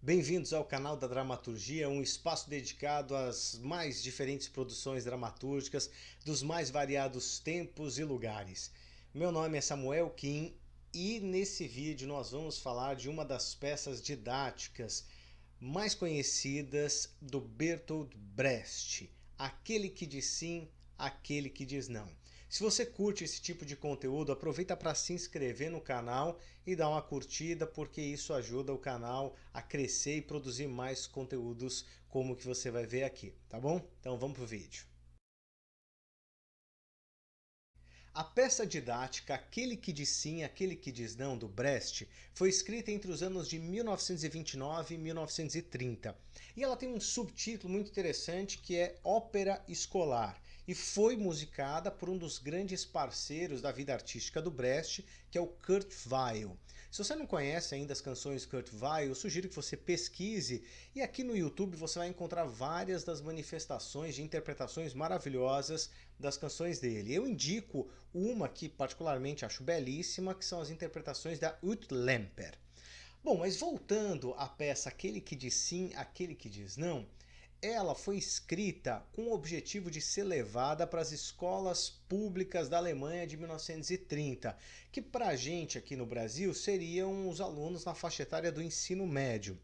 Bem-vindos ao canal da Dramaturgia, um espaço dedicado às mais diferentes produções dramatúrgicas dos mais variados tempos e lugares. Meu nome é Samuel Kim e nesse vídeo nós vamos falar de uma das peças didáticas mais conhecidas do Bertolt Brecht, Aquele que diz sim, aquele que diz não. Se você curte esse tipo de conteúdo, aproveita para se inscrever no canal e dar uma curtida, porque isso ajuda o canal a crescer e produzir mais conteúdos como o que você vai ver aqui, tá bom? Então vamos pro vídeo. A peça didática Aquele que diz sim, aquele que diz não, do Brecht, foi escrita entre os anos de 1929 e 1930. E ela tem um subtítulo muito interessante que é Ópera Escolar. E foi musicada por um dos grandes parceiros da vida artística do Brecht, que é o Kurt Weill. Se você não conhece ainda as canções Kurt Weill, eu sugiro que você pesquise. E aqui no YouTube você vai encontrar várias das manifestações de interpretações maravilhosas das canções dele. Eu indico uma que particularmente acho belíssima, que são as interpretações da Ute Lemper. Bom, mas voltando à peça Aquele que diz sim, aquele que diz não, ela foi escrita com o objetivo de ser levada para as escolas públicas da Alemanha de 1930, que para a gente aqui no Brasil seriam os alunos na faixa etária do ensino médio.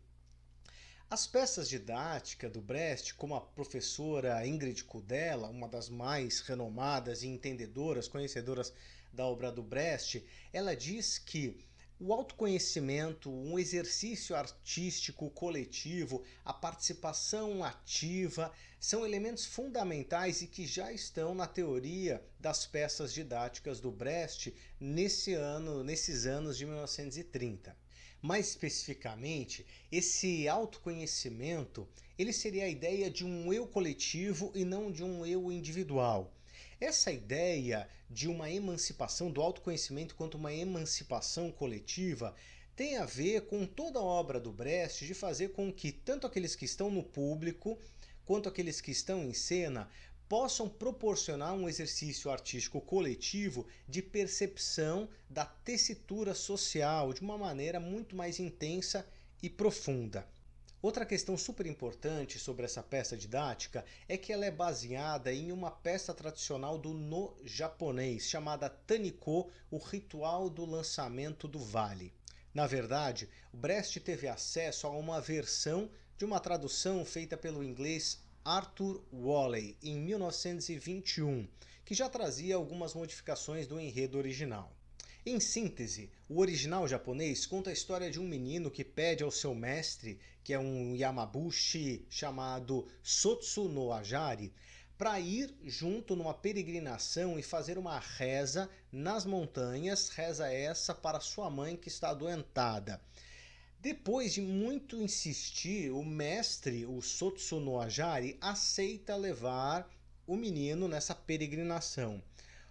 As peças didáticas do Brecht, como a professora Ingrid Kudela, uma das mais renomadas e entendedoras, conhecedoras da obra do Brecht, ela diz que o autoconhecimento, um exercício artístico coletivo, a participação ativa são elementos fundamentais e que já estão na teoria das peças didáticas do Brecht nesses anos de 1930. Mais especificamente, esse autoconhecimento ele seria a ideia de um eu coletivo e não de um eu individual. Essa ideia de uma emancipação, do autoconhecimento quanto uma emancipação coletiva, tem a ver com toda a obra do Brecht de fazer com que tanto aqueles que estão no público quanto aqueles que estão em cena possam proporcionar um exercício artístico coletivo de percepção da tessitura social de uma maneira muito mais intensa e profunda. Outra questão super importante sobre essa peça didática é que ela é baseada em uma peça tradicional do no japonês, chamada Taniko, o ritual do lançamento do vale. Na verdade, o Brecht teve acesso a uma versão de uma tradução feita pelo inglês Arthur Waley em 1921, que já trazia algumas modificações do enredo original. Em síntese, o original japonês conta a história de um menino que pede ao seu mestre, que é um Yamabushi chamado Sotsu no Ajari, para ir junto numa peregrinação e fazer uma reza nas montanhas, reza essa para sua mãe que está adoentada. Depois de muito insistir, o mestre, o Sotsu no Ajari, aceita levar o menino nessa peregrinação.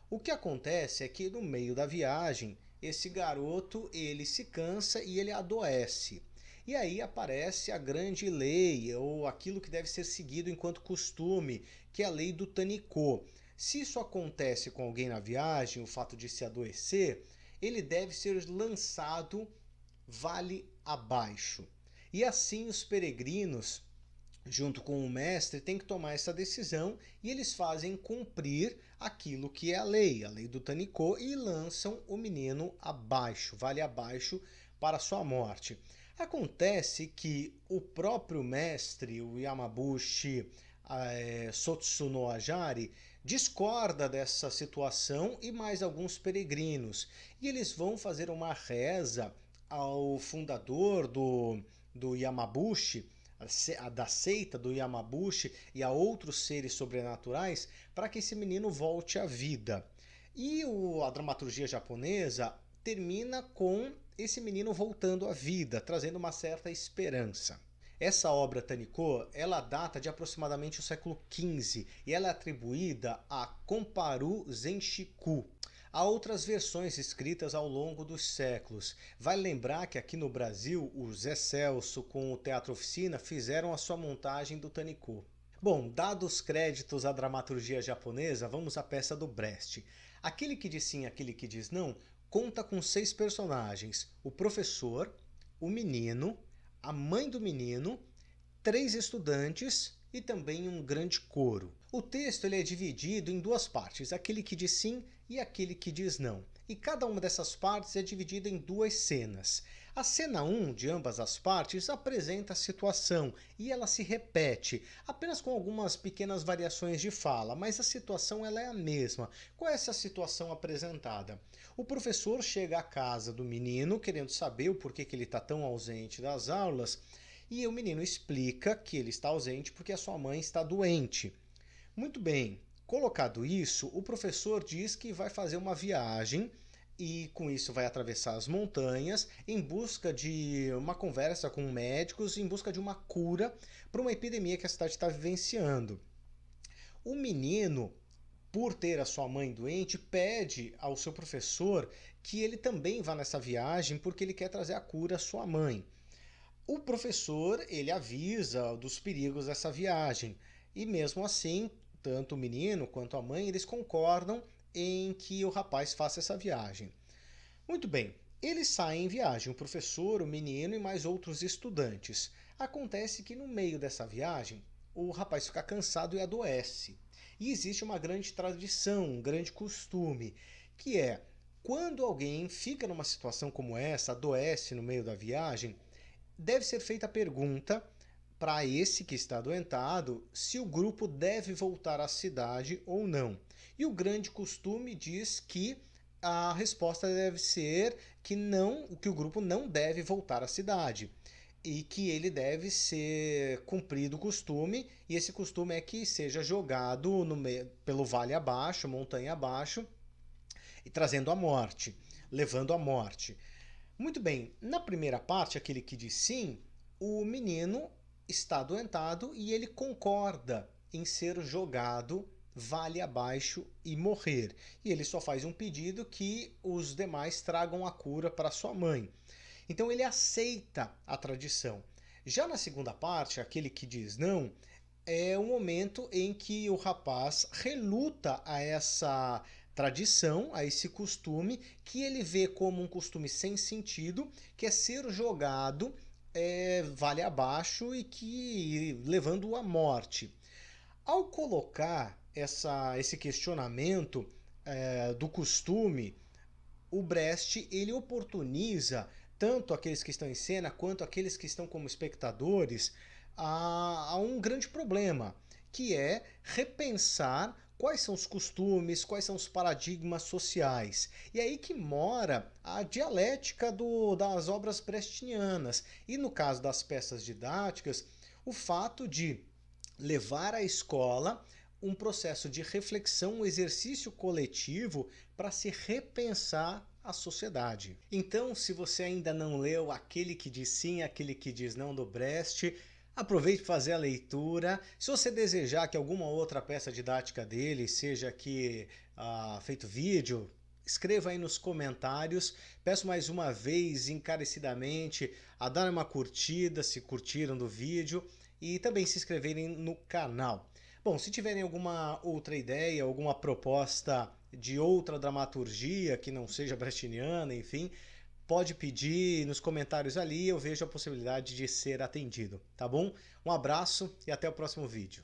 O que acontece é que no meio da viagem, esse garoto ele se cansa e ele adoece. E aí aparece a grande lei, ou aquilo que deve ser seguido enquanto costume, que é a lei do Taniko. Se isso acontece com alguém na viagem, o fato de se adoecer, ele deve ser lançado vale abaixo. E assim os peregrinos, junto com o mestre, têm que tomar essa decisão e eles fazem cumprir aquilo que é a lei do Taniko, e lançam o menino abaixo, vale abaixo, para sua morte. Acontece que o próprio mestre, o Yamabushi Sotsu no Ajari, discorda dessa situação e mais alguns peregrinos. E eles vão fazer uma reza ao fundador do Yamabushi, da seita do Yamabushi e a outros seres sobrenaturais, para que esse menino volte à vida. E a dramaturgia japonesa termina com esse menino voltando à vida, trazendo uma certa esperança. Essa obra Taniko, ela data de aproximadamente o século XV e ela é atribuída a Komparu Zenshiku. Há outras versões escritas ao longo dos séculos. Vale lembrar que aqui no Brasil, o Zé Celso com o Teatro Oficina fizeram a sua montagem do Taniko. Bom, dados os créditos à dramaturgia japonesa, vamos à peça do Brecht. Aquele que diz sim, aquele que diz não, conta com 6 personagens: o professor, o menino, a mãe do menino, 3 estudantes e também um grande coro. O texto ele é dividido em 2 partes, aquele que diz sim e aquele que diz não. E cada uma dessas partes é dividida em 2 cenas. A cena 1 de ambas as partes apresenta a situação e ela se repete, apenas com algumas pequenas variações de fala, mas a situação ela é a mesma. Qual é essa situação apresentada? O professor chega à casa do menino querendo saber o porquê que ele está tão ausente das aulas e o menino explica que ele está ausente porque a sua mãe está doente. Muito bem, colocado isso, o professor diz que vai fazer uma viagem e com isso vai atravessar as montanhas em busca de uma conversa com médicos, em busca de uma cura para uma epidemia que a cidade está vivenciando. O menino, por ter a sua mãe doente, pede ao seu professor que ele também vá nessa viagem porque ele quer trazer a cura à sua mãe. O professor, ele avisa dos perigos dessa viagem e mesmo assim, tanto o menino quanto a mãe, eles concordam em que o rapaz faça essa viagem. Muito bem, eles saem em viagem, o professor, o menino e mais outros estudantes. Acontece que no meio dessa viagem, o rapaz fica cansado e adoece. E existe uma grande tradição, um grande costume, que é quando alguém fica numa situação como essa, adoece no meio da viagem, deve ser feita a pergunta para esse que está adoentado se o grupo deve voltar à cidade ou não. E o grande costume diz que a resposta deve ser que não, que o grupo não deve voltar à cidade e que ele deve ser cumprido o costume, e esse costume é que seja jogado pelo vale abaixo, montanha abaixo, e trazendo a morte, levando a morte. Muito bem, na primeira parte, aquele que diz sim, o menino está adoentado e ele concorda em ser jogado vale abaixo e morrer. E ele só faz um pedido que os demais tragam a cura para sua mãe. Então ele aceita a tradição. Já na segunda parte, aquele que diz não, é o momento em que o rapaz reluta a essa tradição, a esse costume, que ele vê como um costume sem sentido, que é ser jogado vale abaixo e que levando-o à morte. Ao colocar esse questionamento do costume, o Brecht ele oportuniza tanto aqueles que estão em cena quanto aqueles que estão como espectadores a um grande problema, que é repensar quais são os costumes, quais são os paradigmas sociais. E é aí que mora a dialética das obras brechtianas. E no caso das peças didáticas, o fato de levar à escola um processo de reflexão, um exercício coletivo para se repensar a sociedade. Então, se você ainda não leu Aquele que diz sim, aquele que diz não do Brecht, aproveite para fazer a leitura. Se você desejar que alguma outra peça didática dele seja aqui feito vídeo, escreva aí nos comentários. Peço mais uma vez, encarecidamente, a dar uma curtida, se curtiram do vídeo, e também se inscreverem no canal. Bom, se tiverem alguma outra ideia, alguma proposta de outra dramaturgia que não seja brechtiana, enfim, pode pedir nos comentários ali, eu vejo a possibilidade de ser atendido, tá bom? Um abraço e até o próximo vídeo.